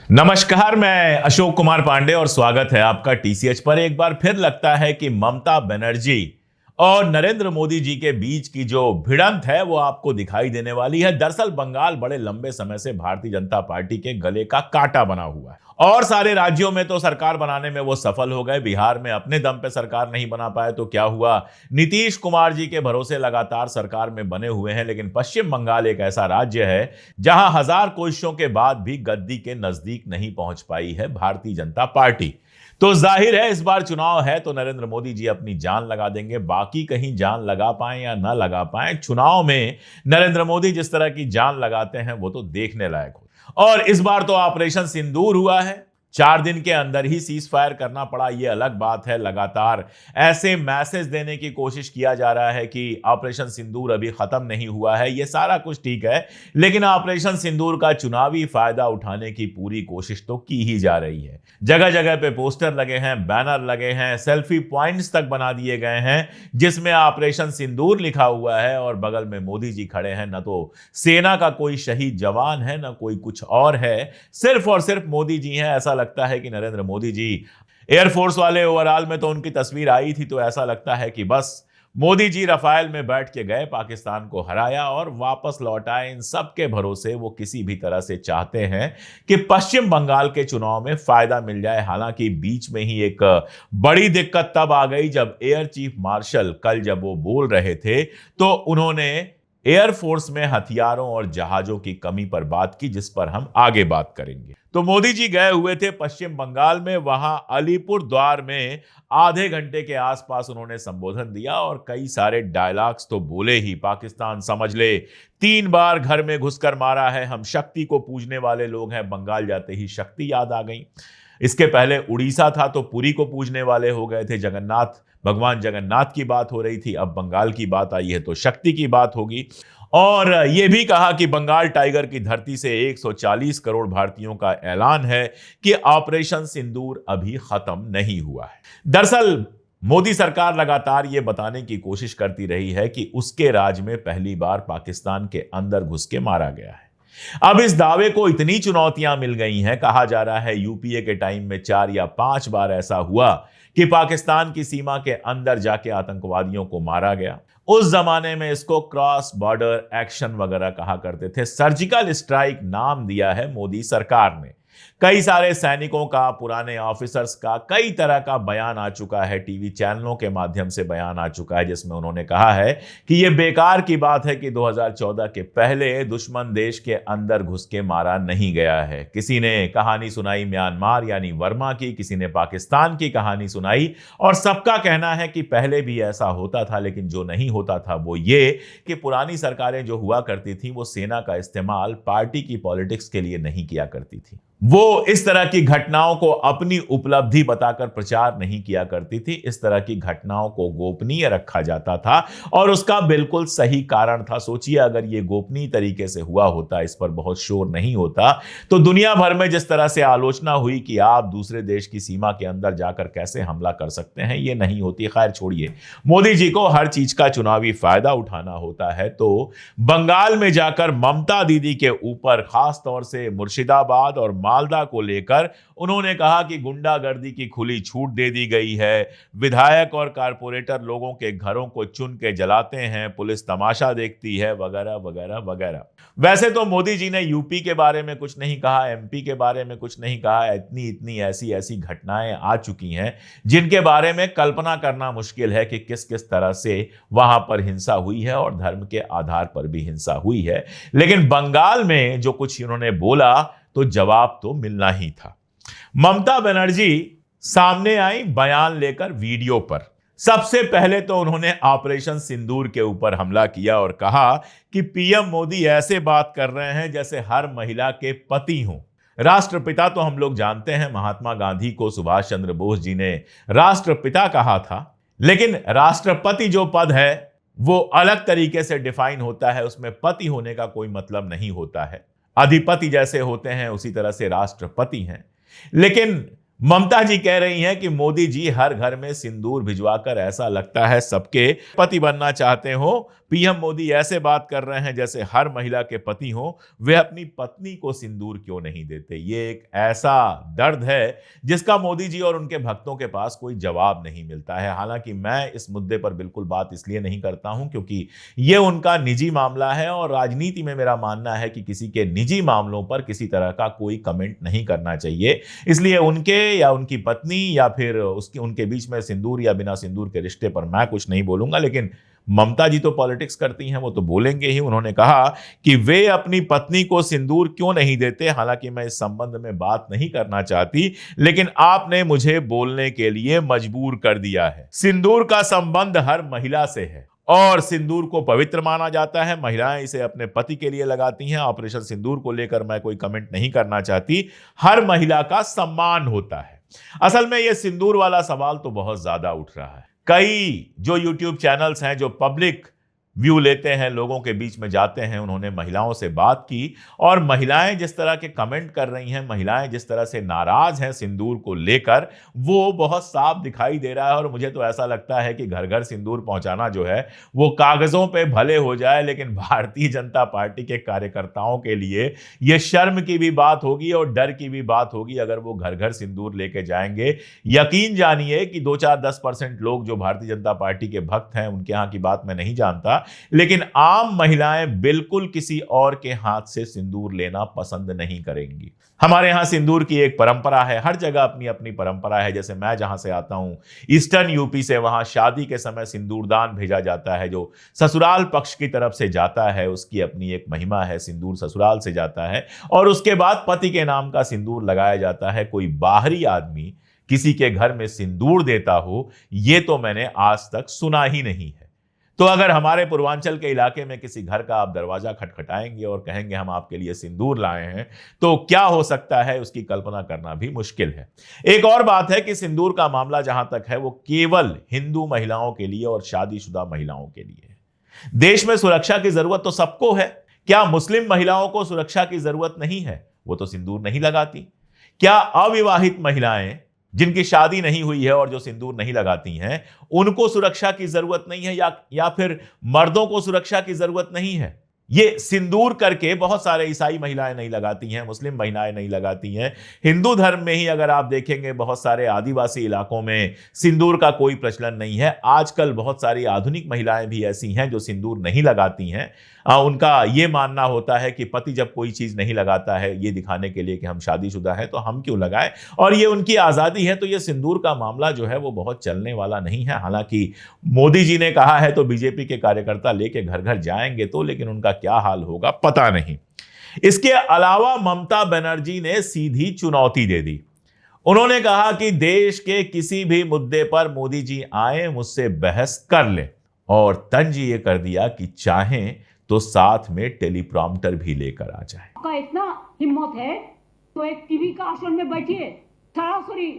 नमस्कार, मैं अशोक कुमार पांडे और स्वागत है आपका टीसीएच पर। एक बार फिर लगता है कि ममता बनर्जी और नरेंद्र मोदी जी के बीच की जो भिड़ंत है वो आपको दिखाई देने वाली है। दरअसल बंगाल बड़े लंबे समय से भारतीय जनता पार्टी के गले का कांटा बना हुआ है और सारे राज्यों में तो सरकार बनाने में वो सफल हो गए। बिहार में अपने दम पे सरकार नहीं बना पाए तो क्या हुआ, नीतीश कुमार जी के भरोसे लगातार सरकार में बने हुए हैं। लेकिन पश्चिम बंगाल एक ऐसा राज्य है जहां हजार कोशिशों के बाद भी गद्दी के नजदीक नहीं पहुंच पाई है भारतीय जनता पार्टी। तो जाहिर है इस बार चुनाव है तो नरेंद्र मोदी जी अपनी जान लगा देंगे। बाकी कहीं जान लगा पाए या ना लगा पाए, चुनाव में नरेंद्र मोदी जिस तरह की जान लगाते हैं वो तो देखने लायक हो। और इस बार तो ऑपरेशन सिंदूर हुआ है, 4 दिन के अंदर ही सीज फायर करना पड़ा। ये अलग बात है, लगातार ऐसे मैसेज देने की कोशिश किया जा रहा है कि ऑपरेशन सिंदूर अभी खत्म नहीं हुआ है। ये सारा कुछ ठीक है, लेकिन ऑपरेशन सिंदूर का चुनावी फायदा उठाने की पूरी कोशिश तो की ही जा रही है। जगह जगह पे पोस्टर लगे हैं, बैनर लगे हैं, सेल्फी पॉइंट्स तक बना दिए गए हैं जिसमें ऑपरेशन सिंदूर लिखा हुआ है और बगल में मोदी जी खड़े हैं। न तो सेना का कोई शहीद जवान है, न कोई कुछ और है, सिर्फ और सिर्फ मोदी जी हैं। ऐसा लगता है कि नरेंद्र मोदी जी, एयरफोर्स वाले ओवरऑल में तो उनकी तस्वीर आई थी तो ऐसा लगता है कि बस मोदी जी रफाल में बैठ के गए, पाकिस्तान को हराया और वापस लौट आए। इन सब के भरोसे वो किसी भी तरह से चाहते हैं कि पश्चिम बंगाल के चुनाव में फायदा मिल जाए। हालांकि बीच में ही एक बड़ी दिक्कत तब आ गई जब एयर चीफ मार्शल कल जब वो बोल रहे थे तो उन्होंने एयरफोर्स में हथियारों और जहाजों की कमी पर बात की, जिस पर हम आगे बात करेंगे। तो मोदी जी गए हुए थे पश्चिम बंगाल में, वहां अलीपुर द्वार में आधे घंटे के आसपास उन्होंने संबोधन दिया और कई सारे डायलॉग्स तो बोले ही। पाकिस्तान समझ ले, 3 बार घर में घुसकर मारा है, हम शक्ति को पूजने वाले लोग हैं। बंगाल जाते ही शक्ति याद आ गई। इसके पहले उड़ीसा था तो पुरी को पूजने वाले हो गए थे, जगन्नाथ, भगवान जगन्नाथ की बात हो रही थी। अब बंगाल की बात आई है तो शक्ति की बात होगी। और यह भी कहा कि बंगाल टाइगर की धरती से 140 करोड़ भारतीयों का ऐलान है कि ऑपरेशन सिंदूर अभी खत्म नहीं हुआ है। दरअसल मोदी सरकार लगातार यह बताने की कोशिश करती रही है कि उसके राज में पहली बार पाकिस्तान के अंदर घुस के मारा गया है। अब इस दावे को इतनी चुनौतियां मिल गई हैं, कहा जा रहा है यूपीए के टाइम में 4 या 5 बार ऐसा हुआ कि पाकिस्तान की सीमा के अंदर जाके आतंकवादियों को मारा गया। उस जमाने में इसको क्रॉस बॉर्डर एक्शन वगैरह कहा करते थे। सर्जिकल स्ट्राइक नाम दिया है मोदी सरकार ने। कई सारे सैनिकों का, पुराने ऑफिसर्स का कई तरह का बयान आ चुका है, टीवी चैनलों के माध्यम से बयान आ चुका है जिसमें उन्होंने कहा है कि यह बेकार की बात है कि 2014 के पहले दुश्मन देश के अंदर घुस के मारा नहीं गया है। किसी ने कहानी सुनाई म्यांमार यानी वर्मा की, किसी ने पाकिस्तान की कहानी सुनाई और सबका कहना है कि पहले भी ऐसा होता था, लेकिन जो नहीं होता था वो ये कि पुरानी सरकारें जो हुआ करती थी वो सेना का इस्तेमाल पार्टी की पॉलिटिक्स के लिए नहीं किया करती थी। वो इस तरह की घटनाओं को अपनी उपलब्धि बताकर प्रचार नहीं किया करती थी। इस तरह की घटनाओं को गोपनीय रखा जाता था और उसका बिल्कुल सही कारण था। सोचिए, अगर ये गोपनीय तरीके से हुआ होता, इस पर बहुत शोर नहीं होता, तो दुनिया भर में जिस तरह से आलोचना हुई कि आप दूसरे देश की सीमा के अंदर जाकर कैसे हमला कर सकते हैं, ये नहीं होती। खैर छोड़िए, मोदी जी को हर चीज का चुनावी फायदा उठाना होता है तो बंगाल में जाकर ममता दीदी के ऊपर, खास तौर से मुर्शिदाबाद और मालदा को लेकर उन्होंने कहा कि गुंडागर्दी की खुली छूट दे दी गई है, विधायक और कारपोरेटर लोगों के घरों को चुन के जलाते हैं, पुलिस तमाशा देखती है, वगैरह वगैरह वगैरह। वैसे तो मोदी जी ने यूपी के बारे में कुछ नहीं कहा, एमपी के बारे में कुछ नहीं कहा। इतनी इतनी ऐसी ऐसी घटनाएं आ चुकी हैं जिनके बारे में कल्पना करना मुश्किल है कि किस किस तरह से वहां पर हिंसा हुई है और धर्म के आधार पर भी हिंसा हुई है। लेकिन बंगाल में जो कुछ उन्होंने बोला तो जवाब तो मिलना ही था। ममता बनर्जी सामने आई बयान लेकर वीडियो पर। सबसे पहले तो उन्होंने ऑपरेशन सिंदूर के ऊपर हमला किया और कहा कि पीएम मोदी ऐसे बात कर रहे हैं जैसे हर महिला के पति हों। राष्ट्रपिता तो हम लोग जानते हैं, महात्मा गांधी को सुभाष चंद्र बोस जी ने राष्ट्रपिता कहा था, लेकिन राष्ट्रपति जो पद है वो अलग तरीके से डिफाइन होता है। उसमें पति होने का कोई मतलब नहीं होता है। अधिपति जैसे होते हैं उसी तरह से राष्ट्रपति हैं। लेकिन ममता जी कह रही हैं कि मोदी जी हर घर में सिंदूर भिजवाकर ऐसा लगता है सबके पति बनना चाहते हो। पीएम मोदी ऐसे बात कर रहे हैं जैसे हर महिला के पति हो, वे अपनी पत्नी को सिंदूर क्यों नहीं देते। ये एक ऐसा दर्द है जिसका मोदी जी और उनके भक्तों के पास कोई जवाब नहीं मिलता है। हालांकि मैं इस मुद्दे पर बिल्कुल बात इसलिए नहीं करता हूं क्योंकि ये उनका निजी मामला है और राजनीति में मेरा मानना है कि किसी के निजी मामलों पर किसी तरह का कोई कमेंट नहीं करना चाहिए। इसलिए उनके या उनकी पत्नी या फिर उनके बीच में सिंदूर या बिना सिंदूर के रिश्ते पर मैं कुछ नहीं बोलूंगा। लेकिन ममता जी तो पॉलिटिक्स करती हैं, वो तो बोलेंगे ही। उन्होंने कहा कि वे अपनी पत्नी को सिंदूर क्यों नहीं देते। हालांकि मैं इस संबंध में बात नहीं करना चाहती, लेकिन आपने मुझे बोलने के लिए मजबूर कर दिया है। सिंदूर का संबंध हर महिला से है और सिंदूर को पवित्र माना जाता है। महिलाएं इसे अपने पति के लिए लगाती हैं। ऑपरेशन सिंदूर को लेकर मैं कोई कमेंट नहीं करना चाहती। हर महिला का सम्मान होता है। असल में यह सिंदूर वाला सवाल तो बहुत ज्यादा उठ रहा है। कई जो यूट्यूब चैनल्स हैं जो पब्लिक व्यू लेते हैं, लोगों के बीच में जाते हैं, उन्होंने महिलाओं से बात की और महिलाएं जिस तरह के कमेंट कर रही हैं, महिलाएं जिस तरह से नाराज हैं सिंदूर को लेकर, वो बहुत साफ दिखाई दे रहा है। और मुझे तो ऐसा लगता है कि घर घर सिंदूर पहुंचाना जो है वो कागजों पे भले हो जाए, लेकिन भारतीय जनता पार्टी के कार्यकर्ताओं के लिए ये शर्म की भी बात होगी और डर की भी बात होगी अगर वो घर घर सिंदूर लेके जाएंगे। यकीन जानिए कि 2-4-10% लोग जो भारतीय जनता पार्टी के भक्त हैं, उनके यहाँ की बात मैं नहीं जानता, लेकिन आम महिलाएं बिल्कुल किसी और के हाथ से सिंदूर लेना पसंद नहीं करेंगी। हमारे यहां सिंदूर की एक परंपरा है, हर जगह अपनी अपनी परंपरा है। जैसे मैं जहां से आता हूं, ईस्टर्न यूपी से, वहां शादी के समय सिंदूरदान भेजा जाता है जो ससुराल पक्ष की तरफ से जाता है। उसकी अपनी एक महिमा है। सिंदूर ससुराल से जाता है और उसके बाद पति के नाम का सिंदूर लगाया जाता है। कोई बाहरी आदमी किसी के घर में सिंदूर देता हो, यह तो मैंने आज तक सुना ही नहीं है। तो अगर हमारे पूर्वांचल के इलाके में किसी घर का आप दरवाजा खटखटाएंगे और कहेंगे हम आपके लिए सिंदूर लाए हैं, तो क्या हो सकता है उसकी कल्पना करना भी मुश्किल है। एक और बात है कि सिंदूर का मामला जहां तक है वो केवल हिंदू महिलाओं के लिए और शादीशुदा महिलाओं के लिए है। देश में सुरक्षा की जरूरत तो सबको है। क्या मुस्लिम महिलाओं को सुरक्षा की जरूरत नहीं है? वो तो सिंदूर नहीं लगाती। क्या अविवाहित महिलाएं जिनकी शादी नहीं हुई है और जो सिंदूर नहीं लगाती हैं, उनको सुरक्षा की जरूरत नहीं है या फिर मर्दों को सुरक्षा की जरूरत नहीं है? ये सिंदूर करके बहुत सारे ईसाई महिलाएं नहीं लगाती हैं, मुस्लिम महिलाएं नहीं लगाती हैं। हिंदू धर्म में ही अगर आप देखेंगे, बहुत सारे आदिवासी इलाकों में सिंदूर का कोई प्रचलन नहीं है। आजकल बहुत सारी आधुनिक महिलाएं भी ऐसी हैं जो सिंदूर नहीं लगाती हैं। उनका ये मानना होता है कि पति जब कोई चीज नहीं लगाता है ये दिखाने के लिए कि हम शादीशुदा हैं, तो हम क्यों लगाएं, और ये उनकी आजादी है। तो ये सिंदूर का मामला जो है वो बहुत चलने वाला नहीं है। हालांकि मोदी जी ने कहा है तो बीजेपी के कार्यकर्ता लेके घर घर जाएंगे तो, लेकिन उनका क्या हाल होगा पता नहीं। इसके अलावा ममता बनर्जी ने सीधी चुनौती दे दी। उन्होंने कहा कि देश के किसी भी मुद्दे पर मोदी जी आए, मुझसे बहस कर ले, और तंज ये कर दिया कि चाहें तो साथ में टेलीप्रॉम्प्टर भी लेकर आ जाए। आपका इतना हिम्मत है तो एक टीवी का आसन में बैठिए, सरासरी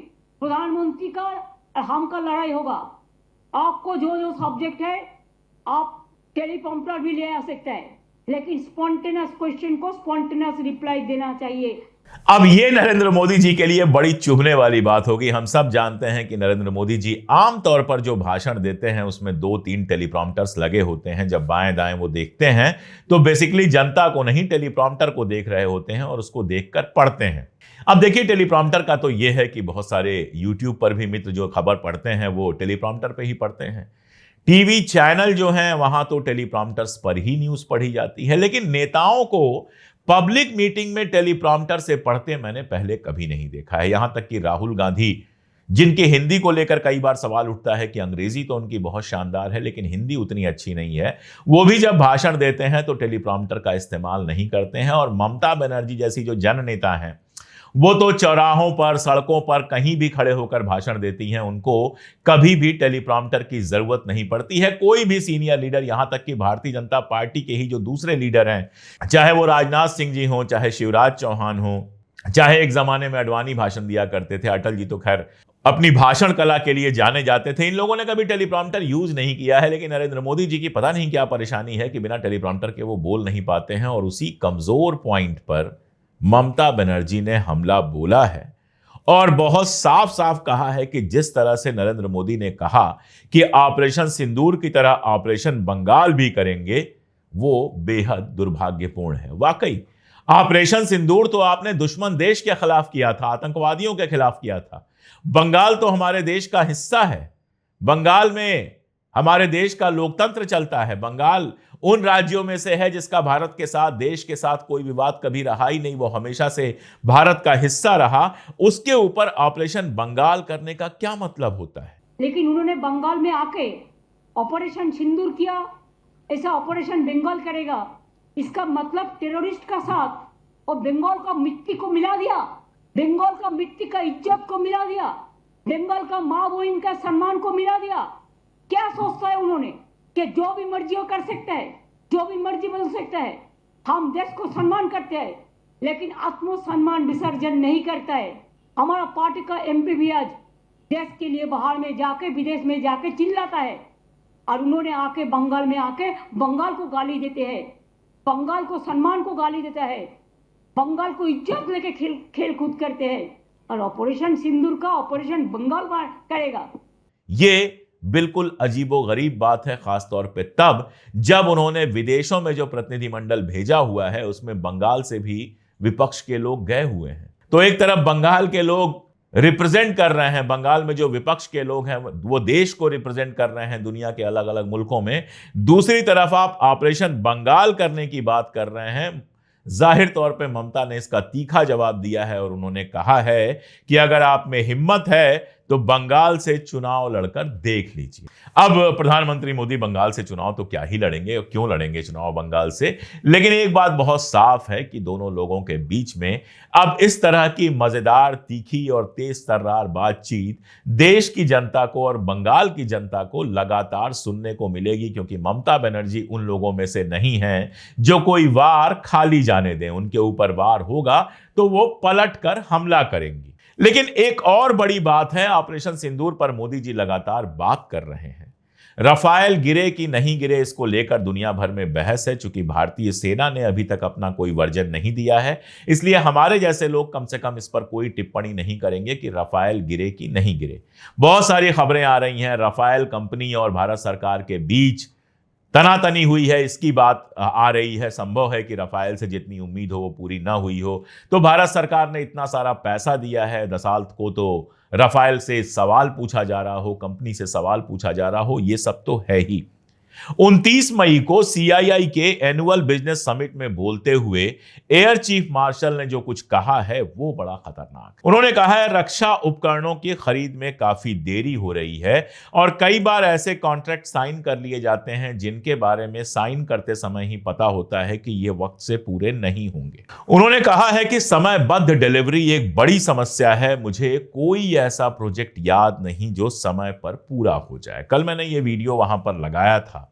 प्रधानमंत्री का और हम का लड़ाई होगा। आपको जो जो सब्जेक्ट है आप टेलीप्रॉम्प्टर भी ले आ सकते हैं, लेकिन स्पॉन्टेनियस क्वेश्चन को स्पॉन्टेनियस रिप्लाई देना चाहिए। अब ये नरेंद्र मोदी जी के लिए बड़ी चुभने वाली बात होगी। हम सब जानते हैं कि नरेंद्र मोदी जी आमतौर पर जो भाषण देते हैं उसमें 2-3 टेलीप्रॉम्प्टर्स लगे होते हैं। जब बाएं दाएं वो देखते हैं तो बेसिकली जनता को नहीं, टेलीप्रॉम्प्टर को देख रहे होते हैं और उसको देखकर पढ़ते हैं। अब देखिए, टेलीप्रॉम्प्टर का तो ये है कि बहुत सारे यूट्यूब पर भी मित्र जो खबर पढ़ते हैं वो टेलीप्रॉम्प्टर पे ही पढ़ते हैं। टीवी चैनल जो हैं वहां तो टेलीप्रॉम्प्टर्स पर ही न्यूज पढ़ी जाती है, लेकिन नेताओं को पब्लिक मीटिंग में टेलीप्रॉम्प्टर से पढ़ते मैंने पहले कभी नहीं देखा है। यहां तक कि राहुल गांधी, जिनके हिंदी को लेकर कई बार सवाल उठता है कि अंग्रेजी तो उनकी बहुत शानदार है लेकिन हिंदी उतनी अच्छी नहीं है, वो भी जब भाषण देते हैं तो टेलीप्रॉम्प्टर का इस्तेमाल नहीं करते हैं। और ममता बनर्जी जैसी जो जन नेता हैं वो तो चौराहों पर, सड़कों पर कहीं भी खड़े होकर भाषण देती हैं। उनको कभी भी टेलीप्रॉम्प्टर की जरूरत नहीं पड़ती है। कोई भी सीनियर लीडर, यहां तक कि भारतीय जनता पार्टी के ही जो दूसरे लीडर हैं, चाहे वो राजनाथ सिंह जी हों, चाहे शिवराज चौहान हों, चाहे एक जमाने में अडवाणी भाषण दिया करते थे, अटल जी तो खैर अपनी भाषण कला के लिए जाने जाते थे, इन लोगों ने कभी टेलीप्रॉम्प्टर यूज नहीं किया है। लेकिन नरेंद्र मोदी जी की पता नहीं क्या परेशानी है कि बिना टेलीप्रॉम्प्टर के वो बोल नहीं पाते हैं। और उसी कमजोर पॉइंट पर ममता बनर्जी ने हमला बोला है और बहुत साफ साफ कहा है कि जिस तरह से नरेंद्र मोदी ने कहा कि ऑपरेशन सिंदूर की तरह ऑपरेशन बंगाल भी करेंगे, वो बेहद दुर्भाग्यपूर्ण है। वाकई ऑपरेशन सिंदूर तो आपने दुश्मन देश के खिलाफ किया था, आतंकवादियों के खिलाफ किया था। बंगाल तो हमारे देश का हिस्सा है। बंगाल में हमारे देश का लोकतंत्र चलता है। बंगाल उन राज्यों में से है जिसका भारत के साथ, देश के साथ कोई विवाद कभी रहा ही नहीं, वो हमेशा से भारत का हिस्सा रहा। उसके ऊपर ऑपरेशन बंगाल करने का क्या मतलब होता है? लेकिन उन्होंने बंगाल में आके ऑपरेशन सिंदूर किया, ऐसा ऑपरेशन बंगाल करेगा, इसका मतलब टेररिस्ट का साथ और बंगाल का मिट्टी को मिला दिया, बंगाल का मिट्टी का इज्जत को मिला दिया, बंगाल का माँ बहन का सम्मान को मिला दिया। क्या सोचता है उन्होंने कि जो भी मर्जी वो कर सकता है, जो भी मर्जी बदल सकता है। हम देश को सम्मान करते हैं लेकिन आत्मसम्मान विसर्जन नहीं करता है। हमारा पार्टी का एमपी भी आज देश के लिए बाहर में जाके, विदेश में जाके चिल्लाता है, और उन्होंने आके बंगाल में आके बंगाल को गाली देते हैं, बंगाल को सम्मान को गाली देता है, बंगाल को इज्जत लेके खेल कूद करते हैं, और ऑपरेशन सिंदूर का ऑपरेशन बंगाल करेगा। ये बिल्कुल अजीबोगरीब बात है, खासतौर पे तब जब उन्होंने विदेशों में जो प्रतिनिधिमंडल भेजा हुआ है उसमें बंगाल से भी विपक्ष के लोग गए हुए हैं। तो एक तरफ बंगाल के लोग रिप्रेजेंट कर रहे हैं, बंगाल में जो विपक्ष के लोग हैं वो देश को रिप्रेजेंट कर रहे हैं दुनिया के अलग अलग मुल्कों में। दूसरी तरफ आप ऑपरेशन बंगाल करने की बात कर रहे हैं। जाहिर तौर पे ममता ने इसका तीखा जवाब दिया है और उन्होंने कहा है कि अगर आप में हिम्मत है तो बंगाल से चुनाव लड़कर देख लीजिए। अब प्रधानमंत्री मोदी बंगाल से चुनाव तो क्या ही लड़ेंगे और क्यों लड़ेंगे चुनाव बंगाल से, लेकिन एक बात बहुत साफ है कि दोनों लोगों के बीच में अब इस तरह की मजेदार, तीखी और तेज तर्रार बातचीत देश की जनता को और बंगाल की जनता को लगातार सुनने को मिलेगी, क्योंकि ममता बनर्जी उन लोगों में से नहीं है जो कोई वार खाली जाने दें। उनके ऊपर वार होगा तो वो पलट कर हमला करेंगी। लेकिन एक और बड़ी बात है, ऑपरेशन सिंदूर पर मोदी जी लगातार बात कर रहे हैं। राफेल गिरे कि नहीं गिरे इसको लेकर दुनिया भर में बहस है। चूंकि भारतीय सेना ने अभी तक अपना कोई वर्जन नहीं दिया है, इसलिए हमारे जैसे लोग कम से कम इस पर कोई टिप्पणी नहीं करेंगे कि राफेल गिरे कि नहीं गिरे। बहुत सारी खबरें आ रही हैं, राफेल कंपनी और भारत सरकार के बीच तनातनी हुई है, इसकी बात आ रही है। संभव है कि राफेल से जितनी उम्मीद हो वो पूरी ना हुई हो। तो भारत सरकार ने इतना सारा पैसा दिया है दसाल्त को, तो राफेल से सवाल पूछा जा रहा हो, कंपनी से सवाल पूछा जा रहा हो, ये सब तो है ही। 29 मई को सीआईआई के एनुअल बिजनेस समिट में बोलते हुए एयर चीफ मार्शल ने जो कुछ कहा है वो बड़ा खतरनाक है। उन्होंने कहा है रक्षा उपकरणों की खरीद में काफी देरी हो रही है और कई बार ऐसे कॉन्ट्रैक्ट साइन कर लिए जाते हैं जिनके बारे में साइन करते समय ही पता होता है कि ये वक्त से पूरे नहीं होंगे। उन्होंने कहा है कि समयबद्ध डिलीवरी एक बड़ी समस्या है। मुझे कोई ऐसा प्रोजेक्ट याद नहीं जो समय पर पूरा हो जाए। कल मैंने ये वीडियो वहां पर लगाया था,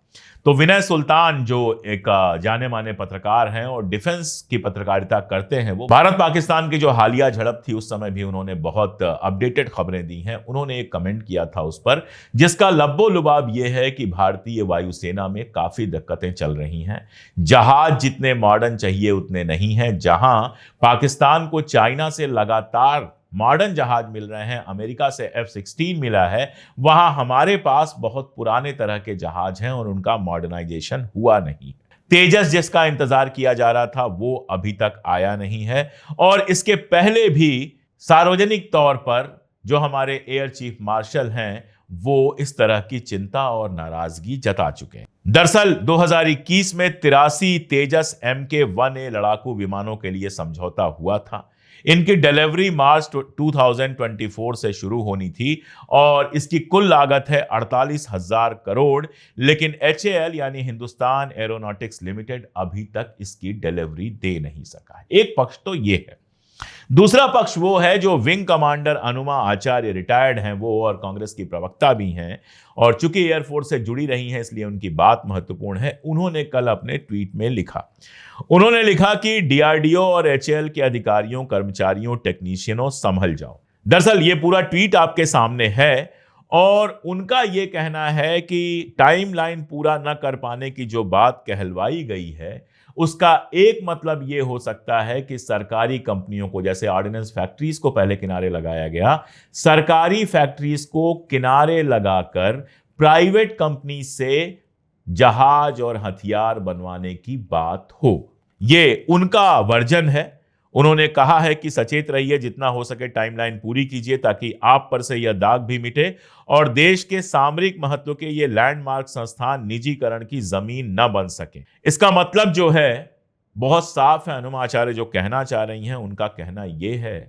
तो विनय सुल्तान जो एक जाने माने पत्रकार हैं और डिफेंस की पत्रकारिता करते हैं, वो भारत पाकिस्तान की जो हालिया झड़प थी उस समय भी उन्होंने बहुत अपडेटेड खबरें दी हैं। उन्होंने एक कमेंट किया था उस पर, जिसका लब्बो लुबाब यह है कि भारतीय वायुसेना में काफी दिक्कतें चल रही हैं। जहाज जितने मॉडर्न चाहिए उतने नहीं हैं। जहां पाकिस्तान को चाइना से लगातार मॉडर्न जहाज मिल रहे हैं, अमेरिका से F-16 मिला है, वहां हमारे पास बहुत पुराने तरह के जहाज हैं और उनका मॉडर्नाइजेशन हुआ नहीं। तेजस जिसका इंतजार किया जा रहा था वो अभी तक आया नहीं है। और इसके पहले भी सार्वजनिक तौर पर जो हमारे एयर चीफ मार्शल हैं वो इस तरह की चिंता और नाराजगी जता चुके हैं। दरअसल 2021 में 83 तेजस MK-1A लड़ाकू विमानों के लिए समझौता हुआ था। इनकी डिलीवरी मार्च 2024 से शुरू होनी थी और इसकी कुल लागत है 48,000 करोड़, लेकिन HAL यानी हिंदुस्तान एरोनॉटिक्स लिमिटेड अभी तक इसकी डिलीवरी दे नहीं सका है। एक पक्ष तो ये है। दूसरा पक्ष वो है जो विंग कमांडर अनुमा आचार्य रिटायर्ड हैं वो और कांग्रेस की प्रवक्ता भी हैं और चूंकि एयरफोर्स से जुड़ी रही हैं इसलिए उनकी बात महत्वपूर्ण है। उन्होंने कल अपने ट्वीट में लिखा, उन्होंने लिखा कि DRDO और HAL के अधिकारियों, कर्मचारियों, टेक्नीशियनों संभल जाओ। दरअसल ये पूरा ट्वीट आपके सामने है और उनका ये कहना है कि टाइमलाइन पूरा न कर पाने की जो बात कहलवाई गई है उसका एक मतलब यह हो सकता है कि सरकारी कंपनियों को, जैसे ऑर्डिनेंस फैक्ट्रीज को पहले किनारे लगाया गया, सरकारी फैक्ट्रीज को किनारे लगाकर प्राइवेट कंपनी से जहाज और हथियार बनवाने की बात हो। यह उनका वर्जन है। उन्होंने कहा है कि सचेत रहिए, जितना हो सके टाइमलाइन पूरी कीजिए ताकि आप पर से यह दाग भी मिटे और देश के सामरिक महत्व के ये लैंडमार्क संस्थान निजीकरण की जमीन न बन सके। इसका मतलब जो है बहुत साफ है। अनुमा आचार्य जो कहना चाह रही हैं उनका कहना यह है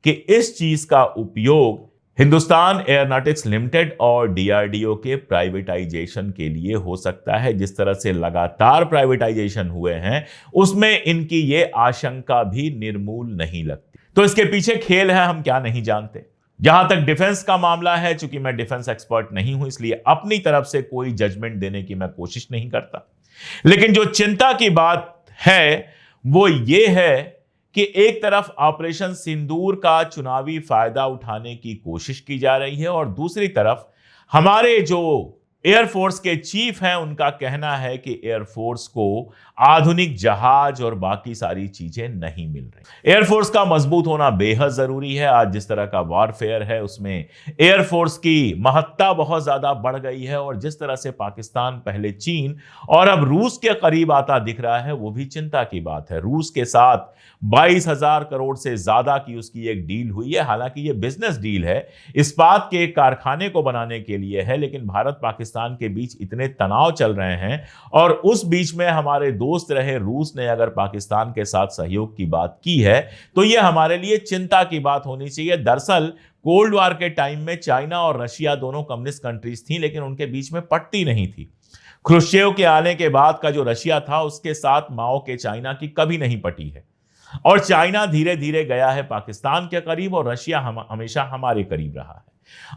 कि इस चीज का उपयोग हिंदुस्तान एयरोनॉटिक्स लिमिटेड और डीआरडीओ के प्राइवेटाइजेशन के लिए हो सकता है। जिस तरह से लगातार प्राइवेटाइजेशन हुए हैं उसमें इनकी ये आशंका भी निर्मूल नहीं लगती। तो इसके पीछे खेल है, हम क्या नहीं जानते। जहां तक डिफेंस का मामला है, चूंकि मैं डिफेंस एक्सपर्ट नहीं हूं इसलिए अपनी तरफ से कोई जजमेंट देने की मैं कोशिश नहीं करता, लेकिन जो चिंता की बात है वो ये है कि एक तरफ ऑपरेशन सिंदूर का चुनावी फायदा उठाने की कोशिश की जा रही है और दूसरी तरफ हमारे जो एयरफोर्स के चीफ हैं उनका कहना है कि एयरफोर्स को आधुनिक जहाज और बाकी सारी चीजें नहीं मिल रही। एयरफोर्स का मजबूत होना बेहद जरूरी है। आज जिस तरह का वॉरफेयर है उसमें एयरफोर्स की महत्ता बहुत ज्यादा बढ़ गई है और जिस तरह से पाकिस्तान पहले चीन और अब रूस के करीब आता दिख रहा है वो भी चिंता की बात है। रूस के साथ 22,000 करोड़ से ज्यादा की उसकी एक डील हुई है। हालांकि ये बिजनेस डील है, इस्पात के एक कारखाने को बनाने के लिए है, लेकिन भारत पाकिस्तान के बीच इतने तनाव चल रहे हैं और उस बीच में हमारे दोस्त रहे रूस ने अगर पाकिस्तान के साथ सहयोग की बात की है तो यह हमारे लिए चिंता की बात होनी चाहिए। दरअसल कोल्ड वॉर के टाइम में चाइना और रशिया दोनों कम्युनिस्ट कंट्रीज थी, लेकिन उनके बीच में पटती नहीं थी। ख्रुश्चेव के आने के बाद का जो रशिया था उसके साथ माओ के चाइना की कभी नहीं पटी है और चाइना धीरे धीरे गया है पाकिस्तान के करीब और रशिया हमेशा हमारे करीब रहा है।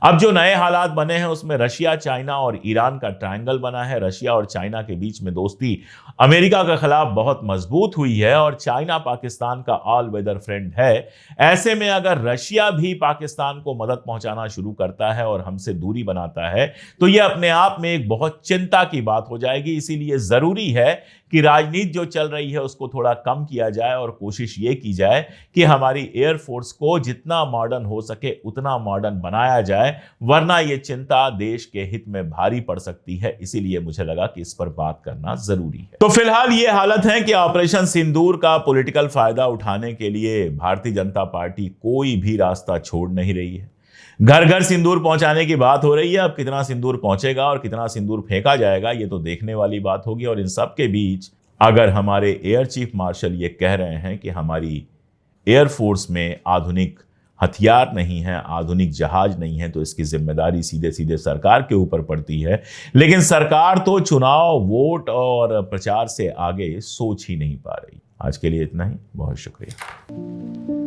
अब जो नए हालात बने हैं उसमें रशिया, चाइना और ईरान का ट्रायंगल बना है। रशिया और चाइना के बीच में दोस्ती अमेरिका के खिलाफ बहुत मजबूत हुई है और चाइना पाकिस्तान का ऑल वेदर फ्रेंड है। ऐसे में अगर रशिया भी पाकिस्तान को मदद पहुंचाना शुरू करता है और हमसे दूरी बनाता है तो यह अपने आप में एक बहुत चिंता की बात हो जाएगी। इसीलिए जरूरी है कि राजनीति जो चल रही है उसको थोड़ा कम किया जाए और कोशिश ये की जाए कि हमारी एयरफोर्स को जितना मॉडर्न हो सके उतना मॉडर्न बनाया जाए, वरना ये चिंता देश के हित में भारी पड़ सकती है। इसीलिए मुझे लगा कि इस पर बात करना जरूरी है। तो फिलहाल ये हालत है कि ऑपरेशन सिंदूर का पॉलिटिकल फायदा उठाने के लिए भारतीय जनता पार्टी कोई भी रास्ता छोड़ नहीं रही है। घर घर सिंदूर पहुंचाने की बात हो रही है। अब कितना सिंदूर पहुंचेगा और कितना सिंदूर फेंका जाएगा ये तो देखने वाली बात होगी। और इन सब के बीच अगर हमारे एयर चीफ मार्शल ये कह रहे हैं कि हमारी एयरफोर्स में आधुनिक हथियार नहीं है, आधुनिक जहाज नहीं है, तो इसकी जिम्मेदारी सीधे सीधे सरकार के ऊपर पड़ती है। लेकिन सरकार तो चुनाव, वोट और प्रचार से आगे सोच ही नहीं पा रही। आज के लिए इतना ही, बहुत शुक्रिया।